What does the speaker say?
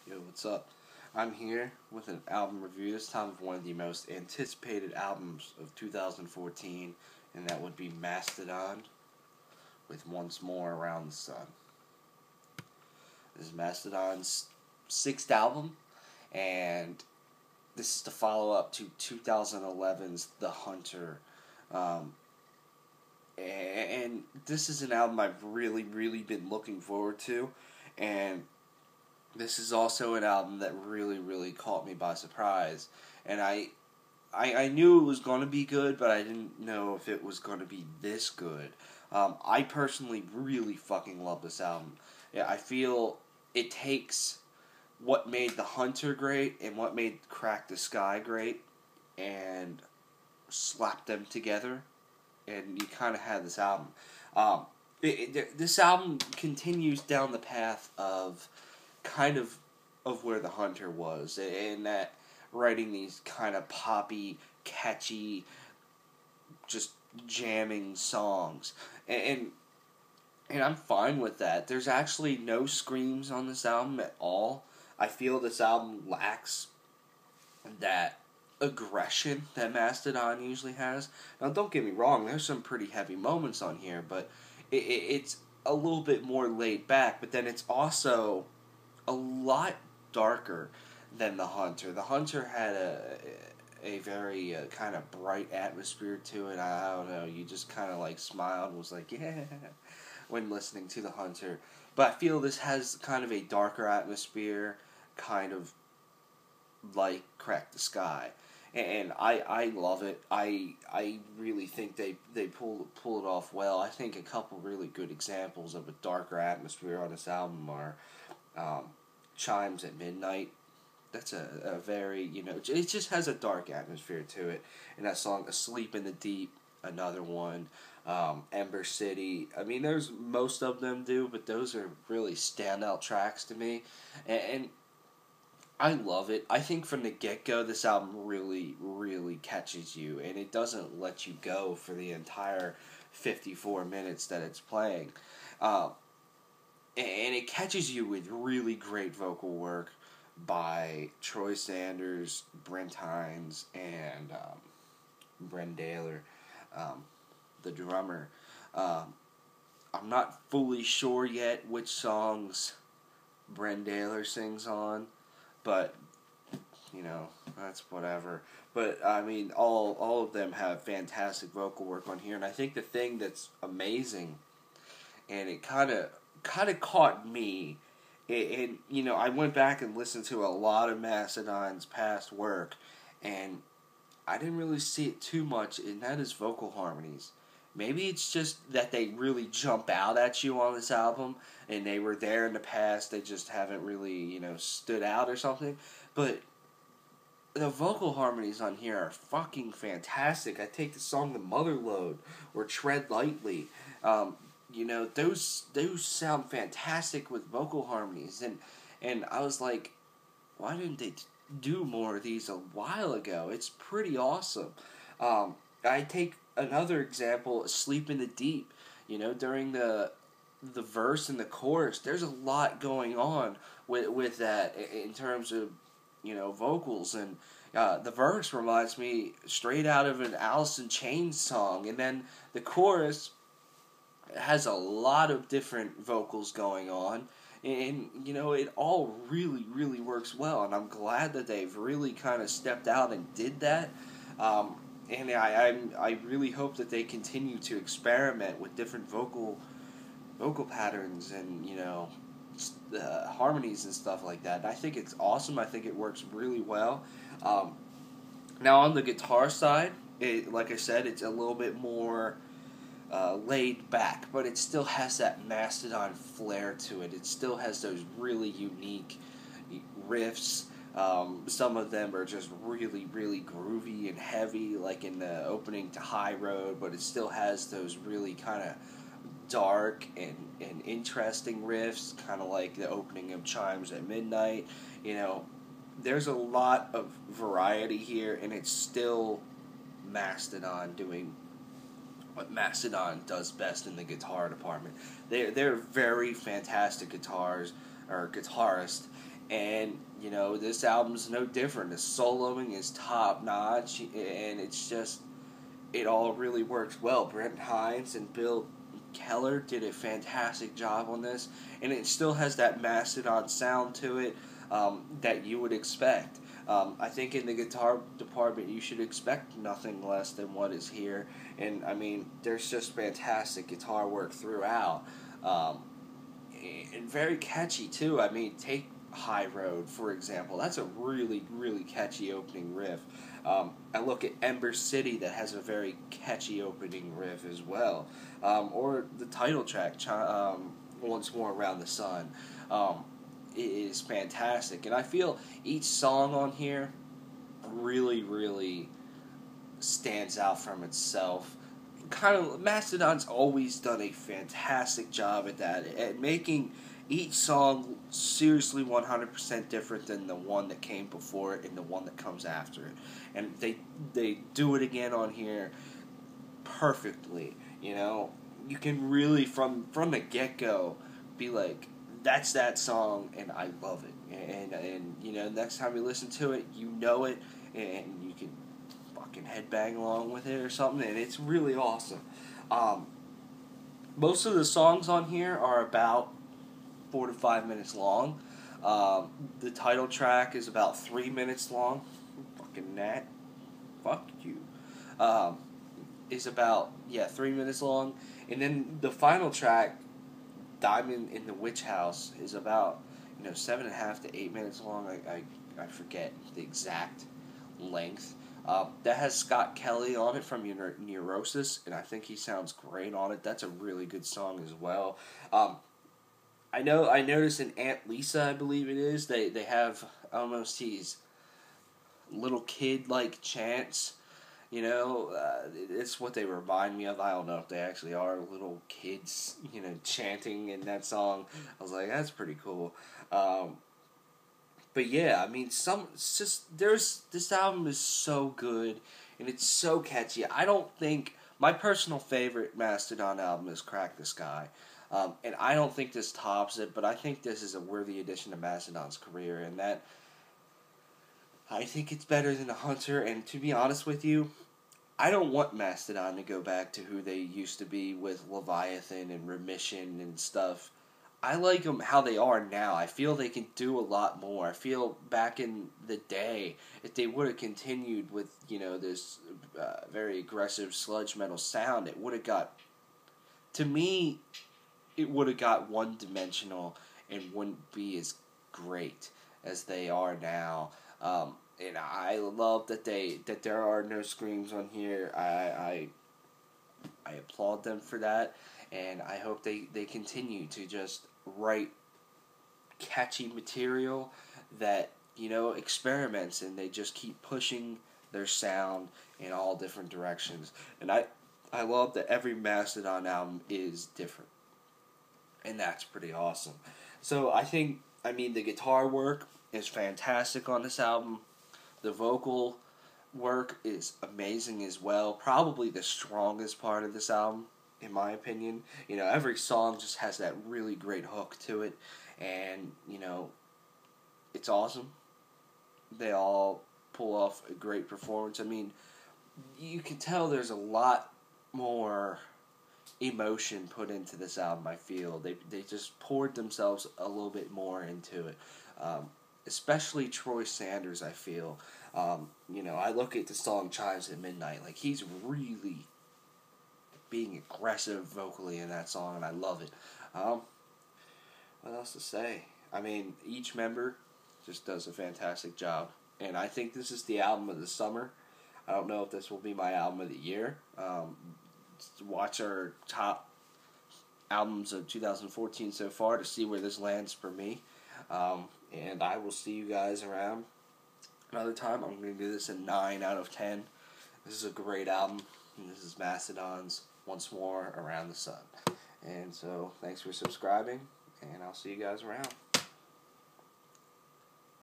Yo, what's up? I'm here with an album review, this time of one of the most anticipated albums of 2014, and that would be Mastodon with Once More Around the Sun. This is Mastodon's sixth album, and this is the follow-up to 2011's The Hunter. And this is an album I've really been looking forward to, and this is also an album that really caught me by surprise. And I knew it was going to be good, but I didn't know if it was going to be this good. I personally really fucking love this album. Yeah, I feel it takes what made The Hunter great and what made Crack the Sky great and slapped them together, and you kind of had this album. This album continues down the path of kind of where The Hunter was, in that writing these kind of poppy, catchy, just jamming songs, and I'm fine with that. There's actually no screams on this album at all. I feel this album lacks that aggression that Mastodon usually has. Now, don't get me wrong, there's some pretty heavy moments on here, but it's a little bit more laid back, but then it's also a lot darker than The Hunter. The Hunter had a very kind of bright atmosphere to it. I don't know, you just kind of like smiled and was like, yeah, when listening to The Hunter. But I feel this has kind of a darker atmosphere, kind of like Crack the Sky. And I love it. I really think they pull it off well. I think a couple really good examples of a darker atmosphere on this album are Chimes at Midnight. That's a very, it just has a dark atmosphere to it. And that song, Asleep in the Deep, another one. Ember City. I mean, there's most of them do, but those are really standout tracks to me. And I love it. I think from the get-go, this album really catches you, and it doesn't let you go for the entire 54 minutes that it's playing. And it catches you with really great vocal work by Troy Sanders, Brent Hines, and Bren Daler, the drummer. I'm not fully sure yet which songs Bren Daler sings on, but, that's whatever. But, I mean, all of them have fantastic vocal work on here, and I think the thing that's amazing, and it kind of caught me, and, I went back and listened to a lot of Mastodon's past work, and I didn't really see it too much, and that is vocal harmonies. Maybe it's just that they really jump out at you on this album, and they were there in the past, they just haven't really, stood out or something. But the vocal harmonies on here are fucking fantastic. I take the song The Motherlode or Tread Lightly. Those sound fantastic with vocal harmonies. And I was like, why didn't they do more of these a while ago? It's pretty awesome. I take another example, Sleep in the Deep. During the verse and the chorus, there's a lot going on with that in terms of, vocals. And the verse reminds me straight out of an Alice in Chains song. And then the chorus has a lot of different vocals going on. And, it all really works well. And I'm glad that they've really kind of stepped out and did that. And I really hope that they continue to experiment with different vocal patterns and, harmonies and stuff like that. And I think it's awesome. I think it works really well. Now, on the guitar side, like I said, it's a little bit more laid back, but it still has that Mastodon flair to it. It still has those really unique riffs. Some of them are just really groovy and heavy, like in the opening to High Road, but it still has those really kind of dark and interesting riffs, kind of like the opening of Chimes at Midnight. There's a lot of variety here, and it's still Mastodon doing what Mastodon does best in the guitar department. They're very fantastic guitarists, And, you know, this album's no different. The soloing is top notch, and it's just, it all really works well. Brent Hines and Bill Keller did a fantastic job on this, and it still has that Mastodon sound to it that you would expect. I think in the guitar department, you should expect nothing less than what is here. And, I mean, there's just fantastic guitar work throughout. And very catchy, too. I mean, take High Road, for example. That's a really, really catchy opening riff. I look at Ember City, that has a very catchy opening riff as well. Or the title track, Once More Around the Sun. It is fantastic. And I feel each song on here really, really stands out from itself. Kind of, Mastodon's always done a fantastic job at that, at making each song seriously 100% different than the one that came before it and the one that comes after it. And they do it again on here perfectly. You know, you can really from the get-go be like, that's that song, and I love it. And you know, next time you listen to it, you know it, and you can fucking headbang along with it or something, and it's really awesome. Most of the songs on here are about 4 to 5 minutes long. The title track is about 3 minutes long. Fucking Nat. Fuck you. Is about, 3 minutes long. And then the final track, Diamond in the Witch House, is about, 7.5 to 8 minutes long. I forget the exact length. That has Scott Kelly on it from Neurosis, and I think he sounds great on it. That's a really good song as well. I noticed in Aunt Lisa, I believe it is, they have almost these little kid-like chants. It's what they remind me of. I don't know if they actually are little kids, chanting in that song. I was like, that's pretty cool. But yeah, I mean, this album is so good, and it's so catchy. I don't think, my personal favorite Mastodon album is Crack the Sky. And I don't think this tops it, but I think this is a worthy addition to Mastodon's career, and that, I think it's better than The Hunter, and to be honest with you, I don't want Mastodon to go back to who they used to be with Leviathan and Remission and stuff. I like them how they are now. I feel they can do a lot more. I feel back in the day, if they would have continued with, this very aggressive sludge metal sound, it would have got, to me, it would have got one-dimensional and wouldn't be as great as they are now. And I love that there are no screams on here. I applaud them for that, and I hope they continue to just write catchy material that, experiments, and they just keep pushing their sound in all different directions. And I love that every Mastodon album is different, and that's pretty awesome. So the guitar work is fantastic on this album. The vocal work is amazing as well. Probably the strongest part of this album, in my opinion. Every song just has that really great hook to it. And, it's awesome. They all pull off a great performance. I mean, you can tell there's a lot more emotion put into this album, I feel. They just poured themselves a little bit more into it. Especially Troy Sanders, I feel. I look at the song Chimes at Midnight, like, he's really being aggressive vocally in that song, and I love it. What else to say? I mean, each member just does a fantastic job, and I think this is the album of the summer. I don't know if this will be my album of the year. Watch our top albums of 2014 so far to see where this lands for me. And I will see you guys around another time. I'm going to do this a 9 out of 10. This is a great album. And this is Mastodon's Once More Around the Sun. And so, thanks for subscribing, and I'll see you guys around.